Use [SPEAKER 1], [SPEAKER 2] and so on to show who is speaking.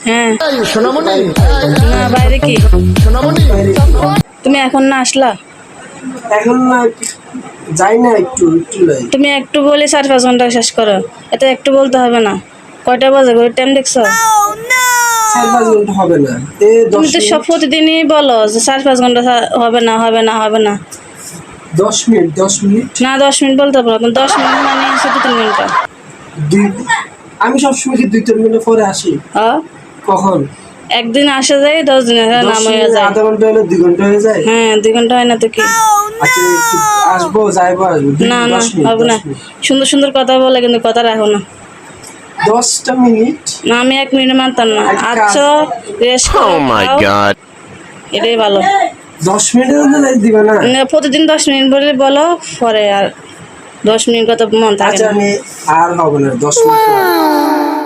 [SPEAKER 1] হ্যাঁ
[SPEAKER 2] সোনামণি
[SPEAKER 1] না বাইরে কি
[SPEAKER 2] সোনামণি
[SPEAKER 1] তুমি এখন না আসলা
[SPEAKER 3] এখন না যাই না একটু যাই।
[SPEAKER 1] তুমি একটু বলে 4-5 ঘন্টা শেষ করো এটা একটু বলতে হবে না কয়টা বাজে ঘড়ির টাইম দেখছো
[SPEAKER 3] 4-5 ঘন্টা হবে না
[SPEAKER 1] তুমি তো সব প্রতিদিনই বলো যে 4-5 ঘন্টা হবে না হবে না হবে না
[SPEAKER 3] 10 মিনিট
[SPEAKER 1] না 10 মিনিট বলতে পারো 10 মিনিট মানে হচ্ছে 2-3 ঘন্টা
[SPEAKER 3] আমি সবসময় কি 2-3 মিনিট পরে আসি
[SPEAKER 1] হ্যাঁ
[SPEAKER 3] কখন
[SPEAKER 1] একদিন আসা যায় 10 দিন নাম হয়ে যায়
[SPEAKER 3] আধা ঘন্টা হলে 2 ঘন্টা হয়ে যায়
[SPEAKER 1] হ্যাঁ 2 ঘন্টা হয় না তো কি
[SPEAKER 3] আচ্ছা একটু আসবো যাইবো আসবো
[SPEAKER 1] না না
[SPEAKER 3] 10 মিনিট
[SPEAKER 1] হবে না সুন্দর সুন্দর কথা বলে কিন্তু কথা রাখো না
[SPEAKER 3] 10টা মিনিট
[SPEAKER 1] না আমি 1 মিনিট মানতাম না আচ্ছা রেস্ট এটাই ভালো
[SPEAKER 3] 10 মিনিটের মধ্যে দিবা না
[SPEAKER 1] প্রতিদিন 10 মিনিট বলে বলো পরে আর 10 মিনিট কথা মন থাকে
[SPEAKER 3] আচ্ছা
[SPEAKER 1] না
[SPEAKER 3] আমি আর হবে না 10 মিনিট